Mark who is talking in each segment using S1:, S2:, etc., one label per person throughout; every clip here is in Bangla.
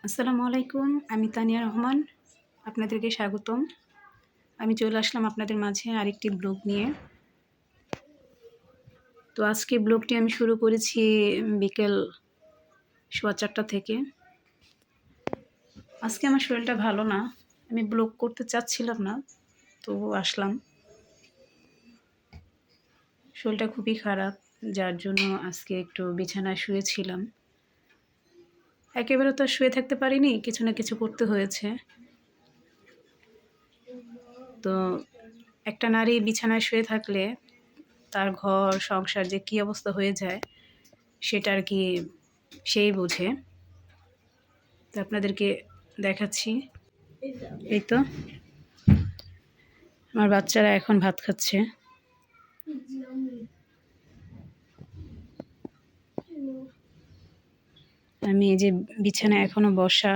S1: আসসালামু আলাইকুম। আমি তানিয়া রহমান। আপনাদেরকে স্বাগতম। আমি চলে আসলাম আপনাদের মাঝে আরেকটি ব্লগ নিয়ে। তো আজকে ব্লগটি আমি শুরু করেছি বিকেল 4:15 থেকে। আজকে আমার শরীরটা ভালো না। আমি ব্লগ করতে চাচ্ছিলাম না, তবুও আসলাম। শরীরটা খুবই খারাপ, যার জন্য আজকে একটু বিছানায় শুয়েছিলাম। একেবারে তো আর শুয়ে থাকতে পারিনি, কিছু না কিছু করতে হয়েছে। তো একটা নারী বিছানায় শুয়ে থাকলে তার ঘর সংসার যে কী অবস্থা হয়ে যায় সেটা আর কি সেই বোঝে। তো আপনাদেরকে দেখাচ্ছি। এই তো আমার বাচ্চারা এখন ভাত খাচ্ছে। আমি এই যে বিছানায় এখনো বসা,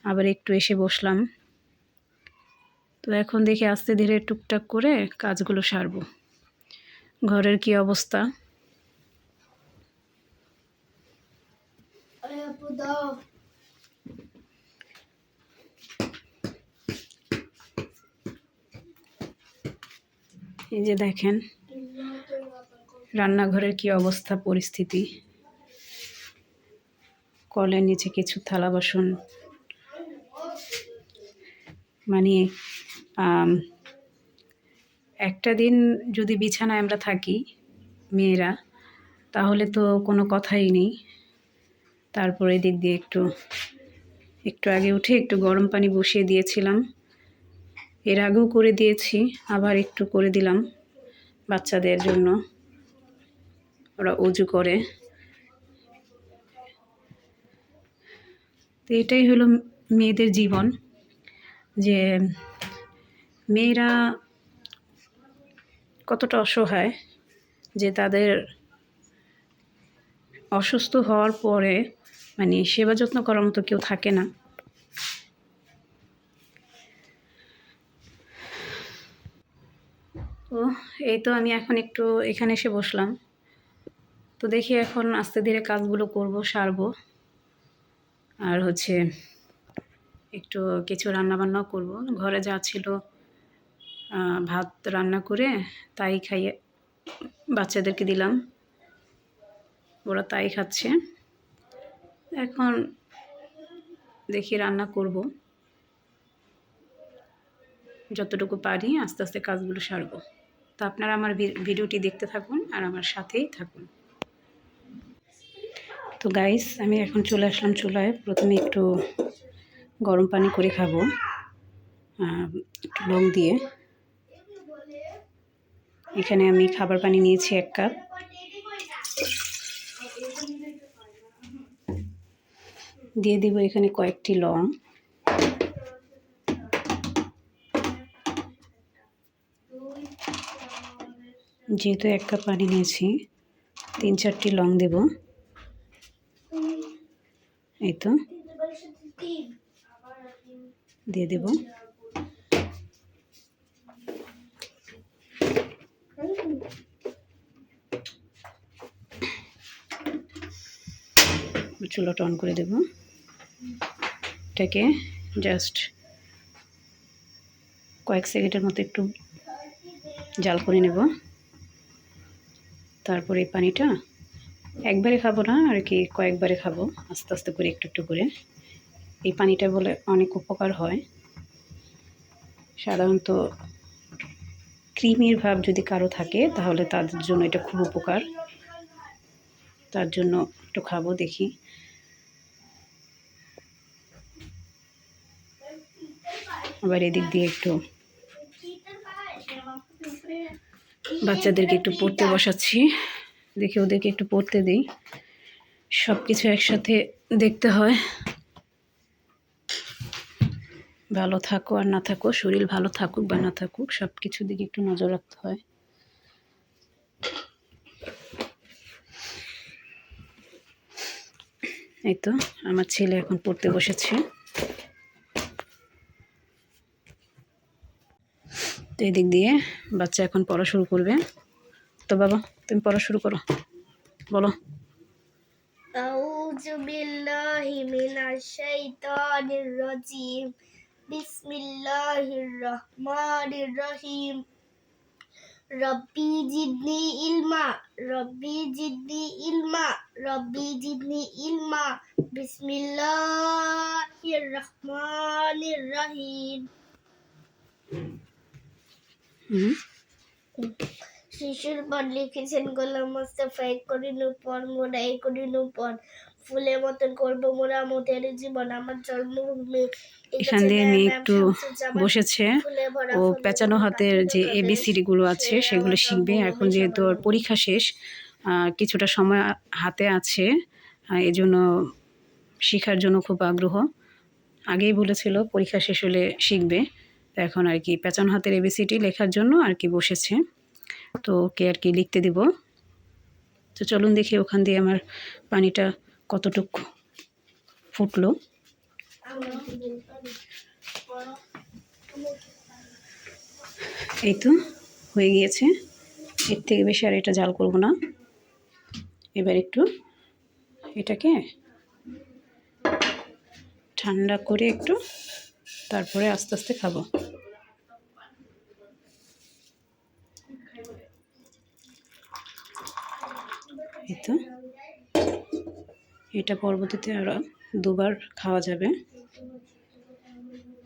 S1: আবার একটু এসে বসলাম। তো এখন দেখি আস্তে ধীরে টুকটাক করে কাজগুলো সারবো। ঘরের কি অবস্থা, এই যে দেখেন রান্নাঘরের কি অবস্থা পরিস্থিতি। কলের নিচে কিছু থালা বাসন, মানে একটা দিন যদি বিছানায় আমরা থাকি মেয়েরা, তাহলে তো কোনো কথাই নেই। তারপরে এদিক দিয়ে একটু আগে উঠে একটু গরম পানি বসিয়ে দিয়েছিলাম। এর আগেও করে দিয়েছি, আবার একটু করে দিলাম বাচ্চাদের জন্য, ওরা অজু করে। তো এটাই হলো মেয়েদের জীবন, যে মেয়েরা কতটা অসহায়, যে তাদের অসুস্থ হওয়ার পরে মানে সেবা যত্ন করার মতো কেউ থাকে না। তো এই তো আমি এখন একটু এখানে এসে বসলাম। তো দেখি এখন আস্তে ধীরে কাজগুলো করব, সারবো। আর একটু কিছু রান্নাবান্নাও করব। ঘরে যা ছিল ভাত রান্না করে তাই খাইয়ে বাচ্চাদেরকে দিলাম, ওরা তাই খাচ্ছে। এখন দেখি রান্না করব, যতটুকু পারি আস্তে আস্তে কাজগুলো সারবো। তো আপনারা আমার ভিডিওটি দেখতে থাকুন আর আমার সাথেই থাকুন। তো গাইস, আমি এখন চলে আসলাম চুলায়। প্রথমে একটু গরম পানি করে খাবো, একটু লং দিয়ে। এখানে আমি খাবার পানি নিয়েছি 1 কাপ। দিয়ে দিব এখানে কয়েকটি লং। যেহেতু 1 কাপ পানি নিয়েছি, 3-4টি লং দেব। এই তো দিয়ে দেব। চুলাটা অন করে দেব। এটাকে জাস্ট কয়েক সেকেন্ডের মতো একটু জাল করে নেব। তারপরে এই পানিটা একবারে খাবো না আর কি, কয়েকবারে খাবো, আস্তে আস্তে করে একটু একটু করে। এই পানিটা বলে অনেক উপকার হয়। সাধারণত ক্রিমির ভাব যদি কারো থাকে তাহলে তাদের জন্য এটা খুব উপকার। তার জন্য একটু খাবো, দেখি। আবার এদিক দিয়ে একটু বাচ্চাদেরকে একটু পড়তে বসাচ্ছি। দেখি ওদেরকে একটু পড়তে দিই। সব কিছু একসাথে দেখতে হয়। ভালো থাকো আর না থাকো, শরীর ভালো থাকুক বা না থাকুক, সব কিছুর দিকে একটু নজর রাখতে হয়। এই তো আমার ছেলে এখন পড়তে বসেছে। তো এদিক দিয়ে বাচ্চা এখন পড়া শুরু করবে। তো বাবা, তুমি পড়া শুরু করো, বলো।
S2: A'udzu billahi minasy syaithanir rajim. Bismillahirrahmanirrahim. Rabbi zidni ilma, Rabbi zidni ilma, Rabbi zidni ilma. Bismillahirrahmanirrahim. শিশুর পর লিখেছেন গোলাম মোস্তফা, এক করিনু পর মোরা, এক করিনু পর ফুলের মতন করবো মোরা মোদের জীবন, আমার জন্মভূমি।
S1: এখান দিয়ে মেয়ে একটু বসেছে, ও পেঁচানো হাতের যে এবিসিডি গুলো আছে সেগুলো শিখবে। এখন যেহেতু ওর পরীক্ষা শেষ, কিছুটা সময় হাতে আছে, এজন্য শেখার জন্য খুব আগ্রহ। আগেই বলেছিল পরীক্ষা শেষ হলে শিখবে। তো এখন আর কি পেঁচানো হাতের এবিসিডি লেখার জন্য আর কি বসেছে। তো ওকে আর কি লিখতে দিব। তো চলুন দেখি ওখান দিয়ে আমার পানিটা কতটুকু ফুটলো। এই তো হয়ে গিয়েছে, এর থেকে বেশি আর এটা জাল করব না। এবার একটু এটাকে ঠান্ডা করে একটু তারপরে আস্তে আস্তে খাবো। এই তো এটা পরবর্তীতে আরও দুবার খাওয়া যাবে।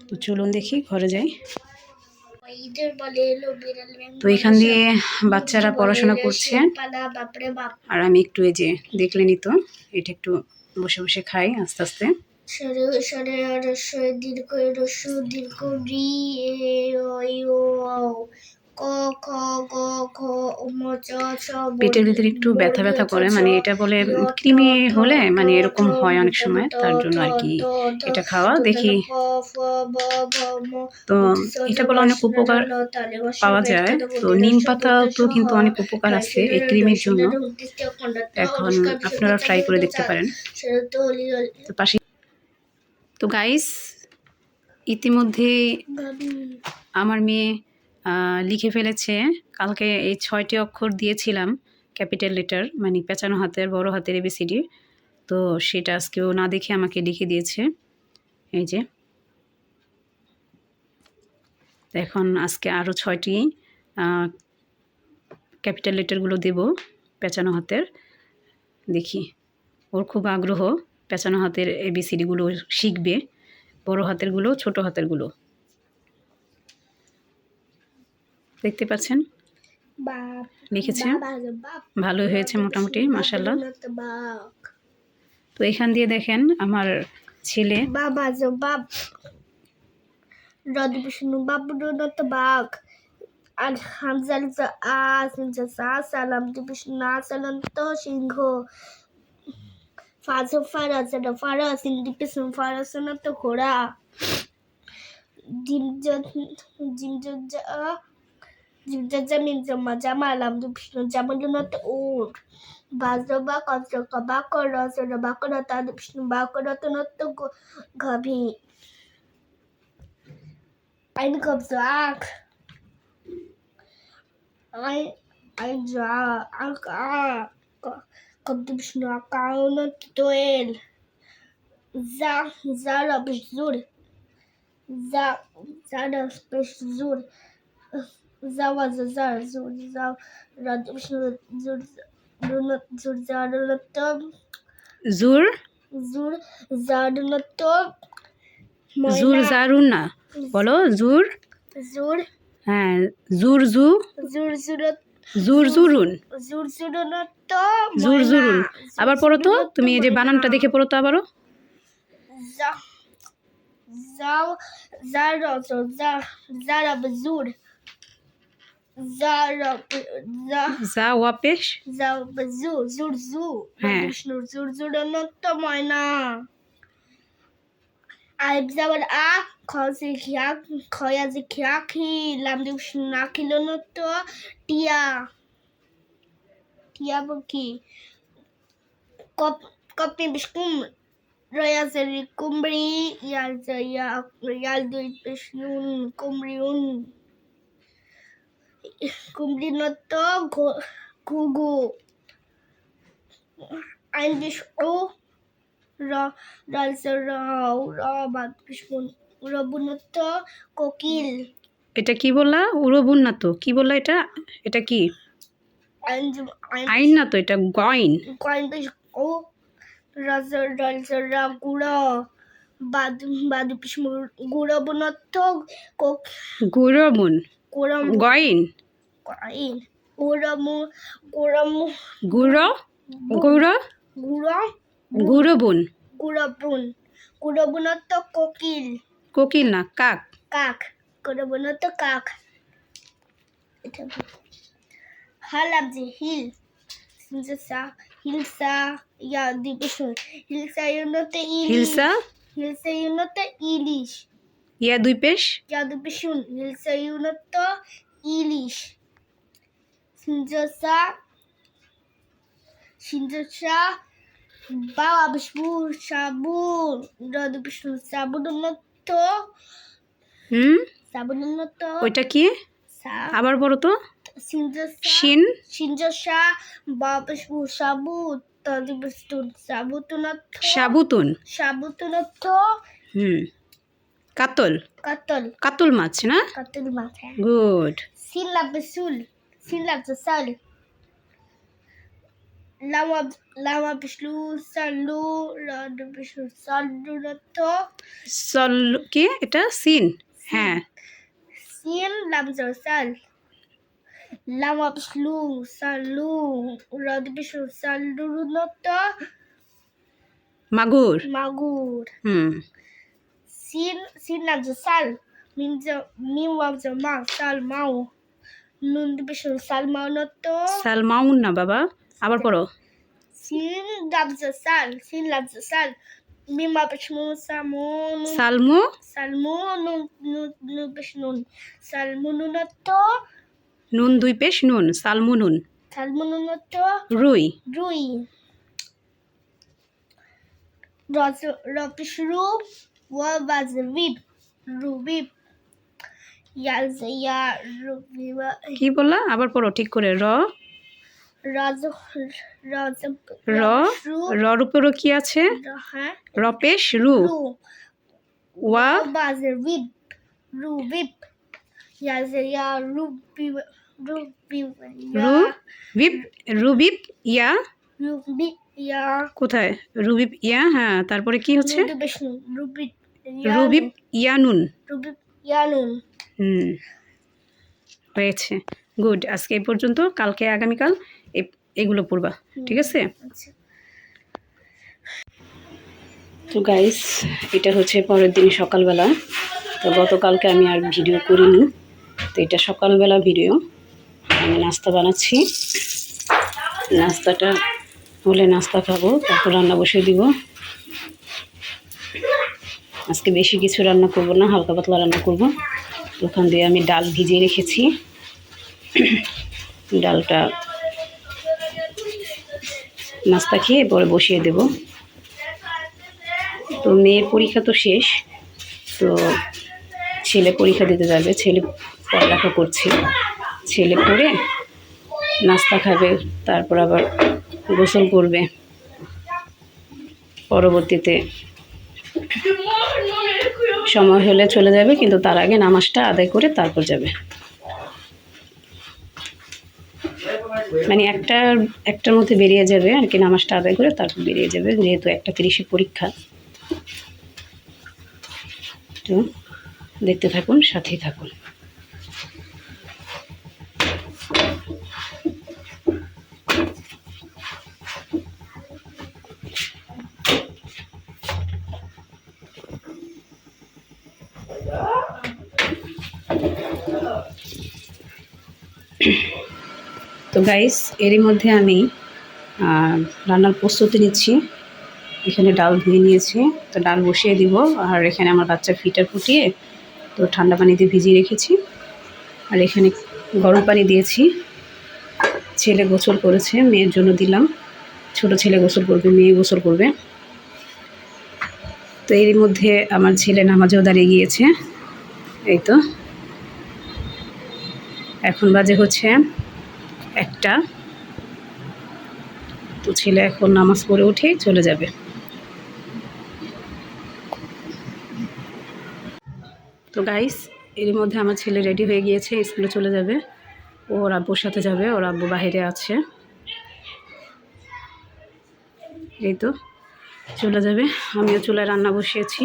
S1: তো চলুন দেখি ঘরে যাই। তো এখান দিয়ে বাচ্চারা পড়াশোনা করছে, আর আমি একটু এই যে দেখলেনই তো, এটা একটু বসে বসে খাই আস্তে আস্তে। পেটের ভিতরে একটু ব্যথা ব্যথা করে, মানে এটা বলে কৃমি হলে মানে এরকম হয় অনেক সময়, তার জন্য আর কি এটা খাওয়া দেখি। তো এটা বলে অনেক উপকার পাওয়া যায়। তো নিম পাতা তো কিন্তু অনেক উপকার আছে এই কৃমির জন্য। এখন আপনারা ট্রাই করে দেখতে পারেন। তো পাশে তো গাইস, ইতিমধ্যে আমার মেয়ে লিখে ফেলেছে। কালকে এই 6টি অক্ষর দিয়েছিলাম, ক্যাপিটাল লেটার মানে পেঁচানো হাতের বড় হাতের এবিসিডি। তো সেটা আজকেও না দেখে আমাকে লিখে দিয়েছে। এই যে এখন আজকে আরও 6টি ক্যাপিটাল লেটারগুলো দেব পেঁচানো হাতের। দেখি, ওর খুব আগ্রহ পেঁচানো হাতের এবিসিডিগুলো শিখবে, বড় হাতেরগুলো ছোট হাতেরগুলো। দেখতে পাচ্ছেন লিখেছে, ভালোই হয়েছে মোটামুটি, মাশাআল্লাহ। তো এখান দিয়ে দেখেন আমার ছেলে
S2: আর হামজাল সালাম তো সিংহ ফারাসনা তো ঘোড়া জিমজামিন জামালাম জামালুনা তো উট বাজবা কজকা বাকর রসনা বাকরা তাদ বিষ্ণু বাকরাতনা তো গাভী আইন কবজাক I draw kommt বিষ্ণু আকাউন্ট তোয়েল জারা বিজুর জারা বিজুর জাওয়া জার জুর জাও রাদ বিষ্ণু জুর জুর জারুলত
S1: জুর
S2: জুর জারুলত
S1: জুর জারুন না, বলো জুর
S2: জুর,
S1: হ্যাঁ জুর
S2: জুর
S1: জুরুন,
S2: তো
S1: জুরুন। আবার পড়ো তো, তুমি এই যে বানানটা দেখে পড়ো তো আবারও।
S2: জাও জারা জারা বজুর
S1: জাওয়া পেশ
S2: জুর
S1: হ্যাঁ
S2: জুর তো ময়না আলিফ জাবার আ খসি খিয়া খয়া জি খিয়া খি লাম দি না খিলো তো টিয়া বকি কপি বিস্কুম রয়া জেরি কুমড়ি ইয়াল দুই বিষ্ণুন কুমড়িউন কুমড়ি তো ঘুঘু আইন বিষ্ণু র ডালসর রাও র বাদ বিষ্ণু রবুনত কোকিল
S1: এটা কি বললা? উড়বুন না তো, কি বললা এটা? এটা কি? আইন না তো, এটা গয়ন।
S2: কয়েন ও রাজর ডালসর রা গুড়া বাদ বাদ বিষ্ণু গুড়বনত কোক
S1: গুড়বুন
S2: কোরম
S1: গয়ন
S2: কয়েন ওরমু ওরমু
S1: গুড় গুড়
S2: গুড়া
S1: গুড়বুন
S2: গুড়বুন গুড়বুনত কোকিল
S1: কোকিল না, কাক।
S2: কাক গুড়বুনত কাক এটা হালাবজি হিল সিনসা হিলসা ইয়া দিবিশন হিলসা ইউনতে
S1: হিলসা
S2: হিলসা ইউনতে ইলিশ
S1: ইয়া দুই পেশ
S2: ইয়া দিবিশন হিলসা ইউনতে ইলিশ সিনসা সিনসা বাবা বিষ্ণু সাবুন রাধু বিষ্ণু সাবুনত সাবুনত
S1: ওইটা কি?
S2: সা
S1: আবার বলো তো।
S2: সিনসা
S1: শিন
S2: সিনসা বাবা বিষ্ণু সাবুত রাধু বিষ্ণু সাবুতনত
S1: সাবুতুন
S2: সাবুতনত
S1: কাতল
S2: কাতল
S1: কাতল মাছ না?
S2: কাতল মাথা
S1: গুড।
S2: সিনলাব সুল সিনলাব সাল লামা লামা বিষ্ণু সালু রাধু বিষ্ণু সালুনত
S1: সল কি এটা? সিন। হ্যাঁ,
S2: সিন লামজার সাল লামা বিষ্ণু সালু রাধু বিষ্ণু সালুনত
S1: মাগুর।
S2: মাগুর সিন লামজার সাল মিম ওয়াবজার মা সাল মাও নুন বিষ্ণু সাল মাউনত
S1: সালমাউন না বাবা, আবার পড়ো।
S2: সিন লামজার সাল মিমা বিষ্ণু সামুন
S1: সালমু
S2: সালমু নুন বিষ্ণু সালমুনত
S1: নুন দুই পেশ নুন, সালমুনুন।
S2: সালমুনত
S1: রুই
S2: রুই রবিশরু ওয়াবাজবিব রুবিব ইয়ালজিয়া রুবিবা
S1: কি বললা? আবার পড়ো ঠিক করে।
S2: রাজ রাজ
S1: র রর উপরও কি আছে?
S2: হ্যাঁ
S1: রপেশ রু ওয়া
S2: ওয়াবাজবিব রুবিব ইয়ালজিয়া রুবিব রুবিব
S1: রু বিপ রুবিপ ইয়া
S2: রুবিব ইয়া
S1: কোথায়? রুবিপ ইয়া, হ্যাঁ। তারপরে কি হচ্ছে?
S2: বিষ্ণু রুবিব
S1: রুবিপ ইয়ানুন।
S2: রুবিব ইয়ানুন
S1: হয়েছে, গুড। আজকে এই পর্যন্ত, কালকে আগামীকাল এগুলো পড়বা, ঠিক আছে?
S2: আচ্ছা
S1: তো গাইস, এটা হচ্ছে পরের দিন সকালবেলা। তো গতকালকে আমি আর ভিডিও করিনি, তো এটা সকালবেলা ভিডিও। আমি নাস্তা বানাচ্ছি, নাস্তাটা হলে নাস্তা খাবো, তারপর রান্না বসিয়ে দিব। আজকে বেশি কিছু রান্না করব না, হালকা পাতলা রান্না করব। ওখান দিয়ে আমি ডাল ভিজিয়ে রেখেছি, ডালটা নাস্তা খেয়ে পরে বসিয়ে দেব। তো মেয়ের পরীক্ষা তো শেষ, তো ছেলে পরীক্ষা দিতে যাবে, ছেলে পড়ালেখা করছে। ছেলে পড়ে নাস্তা খাবে, তারপর আবার গোসল করবে, পরবর্তীতে সময় হলে চলে যাবে, কিন্তু তার আগে নামাজটা আদায় করে তারপর যাবে। মানে একটার মধ্যে বেরিয়ে যাবে আর কি, নামাজটা আদায় করে তারপর বেরিয়ে যাবে, যেহেতু 1:30 পরীক্ষা। তো দেখতে থাকুন, সাথেই থাকুন। তো গাইস, এরই মধ্যে আমি রান্নার প্রস্তুতি নিচ্ছি। এখানে ডাল ধুয়ে নিয়েছি, তো ডাল বসিয়ে দিব। আর এখানে আমার বাচ্চা ফিটার ফুটিয়ে তো ঠান্ডা পানিতে ভিজিয়ে রেখেছি। আর এখানে গরম পানি দিয়েছি। ছেলে গোসল করেছে, মেয়ের জন্য দিলাম। ছোট ছেলে গোসল করবে, মেয়ে গোসল করবে। তো এরই মধ্যে আমার ছেলে নামাজেও দাঁড়িয়ে গিয়েছে। এই তো এখন বাজে হচ্ছে 1টা। তো ছেলে এখন নামাজ পড়ে উঠেই চলে যাবে। তো গাইস, এর মধ্যে আমার ছেলে রেডি হয়ে গিয়েছে, স্কুলে চলে যাবে। ওর আব্বুর সাথে যাবে, ওর আব্বু বাইরে আছে। এই তো চলে যাবে। আমিও চুলায় রান্না বসিয়েছি।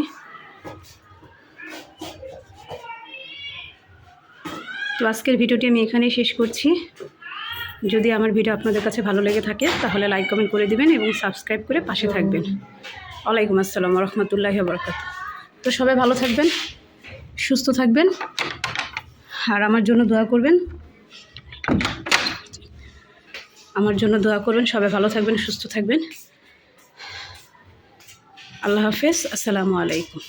S1: তো আজকের ভিডিওটি আমি এখানেই শেষ করছি। যদি আমার ভিডিও আপনাদের কাছে ভালো লেগে থাকে তাহলে লাইক কমেন্ট করে দিবেন এবং সাবস্ক্রাইব করে পাশে থাকবেন। ওয়ালাইকুম আসসালাম ওয়া রাহমাতুল্লাহি ওয়া বারাকাতুহু। তো সবাই ভালো থাকবেন, সুস্থ থাকবেন, আর আমার জন্য দোয়া করবেন। সবাই ভালো থাকবেন, সুস্থ থাকবেন। আল্লাহ হাফেজ। আসসালামু আলাইকুম।